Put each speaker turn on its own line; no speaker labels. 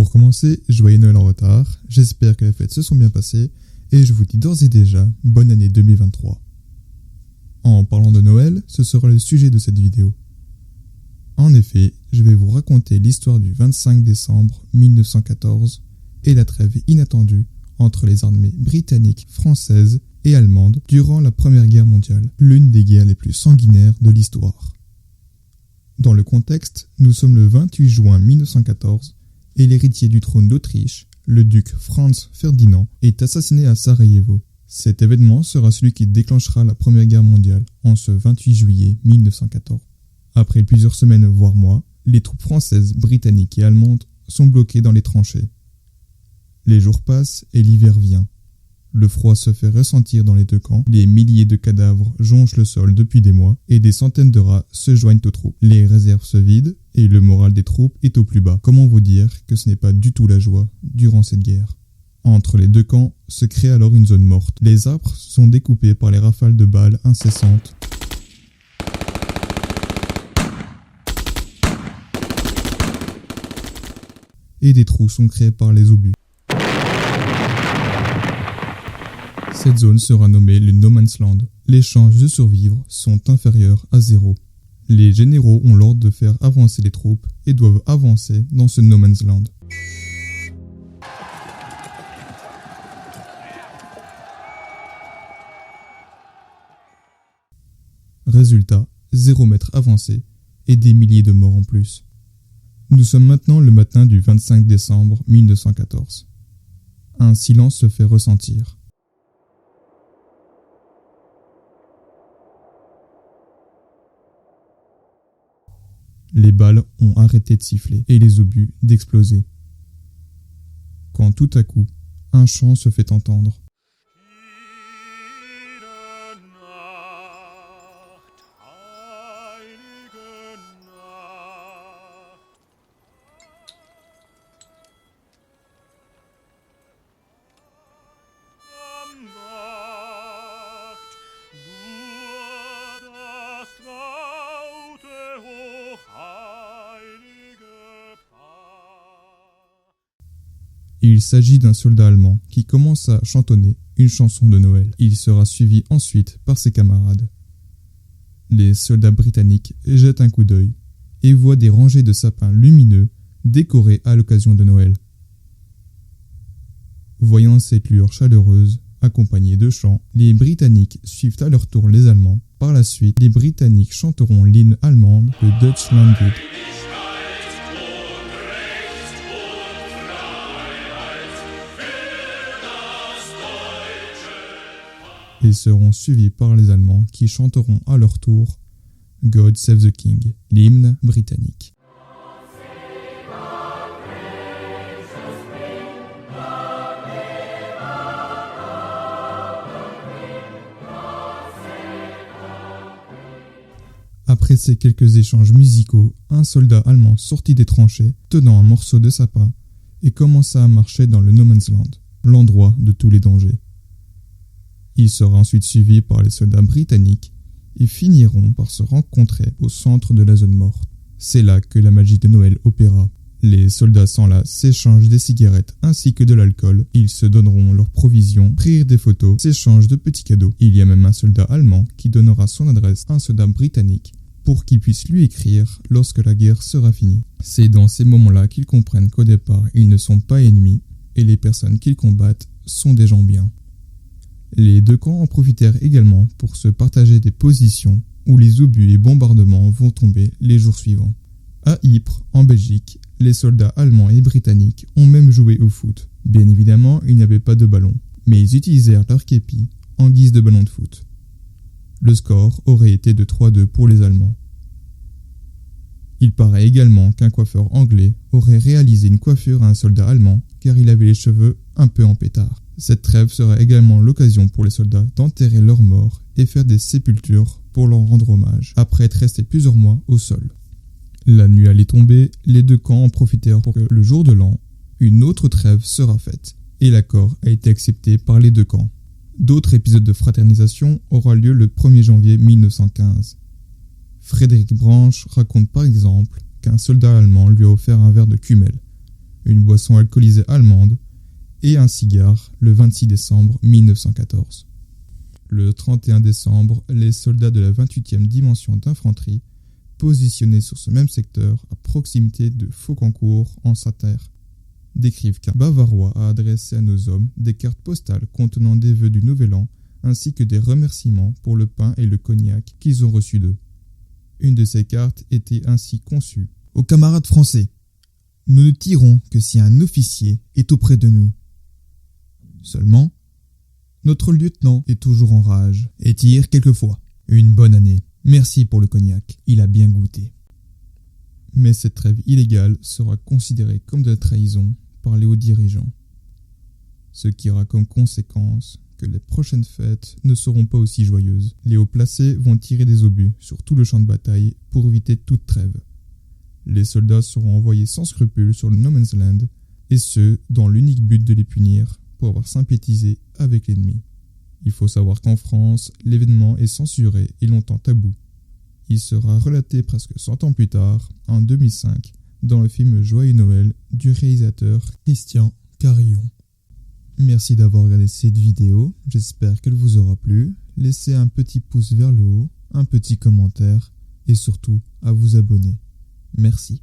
Pour commencer, joyeux Noël en retard, j'espère que les fêtes se sont bien passées et je vous dis d'ores et déjà bonne année 2023. En parlant de Noël, ce sera le sujet de cette vidéo. En effet, je vais vous raconter l'histoire du 25 décembre 1914 et la trêve inattendue entre les armées britanniques, françaises et allemandes durant la Première Guerre mondiale, l'une des guerres les plus sanguinaires de l'histoire. Dans le contexte, nous sommes le 28 juin 1914 et l'héritier du trône d'Autriche, le duc Franz Ferdinand, est assassiné à Sarajevo. Cet événement sera celui qui déclenchera la Première Guerre mondiale en ce 28 juillet 1914. Après plusieurs semaines voire mois, les troupes françaises, britanniques et allemandes sont bloquées dans les tranchées. Les jours passent et l'hiver vient. Le froid se fait ressentir dans les deux camps, les milliers de cadavres jonchent le sol depuis des mois et des centaines de rats se joignent aux troupes. Les réserves se vident et le moral des troupes est au plus bas. Comment vous dire que ce n'est pas du tout la joie durant cette guerre? Entre les deux camps se crée alors une zone morte. Les arbres sont découpés par les rafales de balles incessantes. Et des trous sont créés par les obus. Cette zone sera nommée le No Man's Land. Les chances de survivre sont inférieures à 0. Les généraux ont l'ordre de faire avancer les troupes et doivent avancer dans ce No Man's Land. Résultat, 0 mètre avancé et des milliers de morts en plus. Nous sommes maintenant le matin du 25 décembre 1914. Un silence se fait ressentir. Les balles ont arrêté de siffler et les obus d'exploser. Quand tout à coup, un chant se fait entendre. Il s'agit d'un soldat allemand qui commence à chantonner une chanson de Noël. Il sera suivi ensuite par ses camarades. Les soldats britanniques jettent un coup d'œil et voient des rangées de sapins lumineux décorés à l'occasion de Noël. Voyant cette lueur chaleureuse, accompagnée de chants, les Britanniques suivent à leur tour les Allemands. Par la suite, les Britanniques chanteront l'hymne allemand, le Deutschlandlied. Et seront suivis par les Allemands qui chanteront à leur tour God Save the King, l'hymne britannique. Après ces quelques échanges musicaux, un soldat allemand sortit des tranchées, tenant un morceau de sapin, et commença à marcher dans le No Man's Land, l'endroit de tous les dangers. Il sera ensuite suivi par les soldats britanniques et finiront par se rencontrer au centre de la zone morte. C'est là que la magie de Noël opéra. Les soldats s'enlacent, s'échangent des cigarettes ainsi que de l'alcool. Ils se donneront leurs provisions, prirent des photos, s'échangent de petits cadeaux. Il y a même un soldat allemand qui donnera son adresse à un soldat britannique pour qu'il puisse lui écrire lorsque la guerre sera finie. C'est dans ces moments-là qu'ils comprennent qu'au départ, ils ne sont pas ennemis et les personnes qu'ils combattent sont des gens bien. Les deux camps en profitèrent également pour se partager des positions où les obus et bombardements vont tomber les jours suivants. À Ypres, en Belgique, les soldats allemands et britanniques ont même joué au foot. Bien évidemment, ils n'avaient pas de ballon, mais ils utilisèrent leur képi en guise de ballon de foot. Le score aurait été de 3-2 pour les Allemands. Il paraît également qu'un coiffeur anglais aurait réalisé une coiffure à un soldat allemand car il avait les cheveux un peu en pétard. Cette trêve sera également l'occasion pour les soldats d'enterrer leurs morts et faire des sépultures pour leur rendre hommage, après être restés plusieurs mois au sol. La nuit allait tomber, les deux camps en profitèrent pour que le jour de l'an, une autre trêve sera faite, et l'accord a été accepté par les deux camps. D'autres épisodes de fraternisation auront lieu le 1er janvier 1915. Frédéric Branch raconte par exemple qu'un soldat allemand lui a offert un verre de Kümmel, une boisson alcoolisée allemande et un cigare le 26 décembre 1914. Le 31 décembre, les soldats de la 28e dimension d'infanterie, positionnés sur ce même secteur à proximité de Fauconcourt en Sarthe, décrivent qu'un Bavarois a adressé à nos hommes des cartes postales contenant des vœux du Nouvel An ainsi que des remerciements pour le pain et le cognac qu'ils ont reçus d'eux. Une de ces cartes était ainsi conçue. Aux camarades français, nous ne tirons que si un officier est auprès de nous. Seulement, notre lieutenant est toujours en rage et tire quelquefois. Une bonne année. Merci pour le cognac, il a bien goûté. Mais cette trêve illégale sera considérée comme de la trahison par les hauts dirigeants. Ce qui aura comme conséquence que les prochaines fêtes ne seront pas aussi joyeuses. Les hauts placés vont tirer des obus sur tout le champ de bataille pour éviter toute trêve. Les soldats seront envoyés sans scrupule sur le No Man's Land, et ce, dans l'unique but de les punir pour avoir sympathisé avec l'ennemi. Il faut savoir qu'en France, l'événement est censuré et longtemps tabou. Il sera relaté presque 100 ans plus tard, en 2005, dans le film Joyeux Noël du réalisateur Christian Carillon. Merci d'avoir regardé cette vidéo, j'espère qu'elle vous aura plu. Laissez un petit pouce vers le haut, un petit commentaire et surtout à vous abonner. Merci.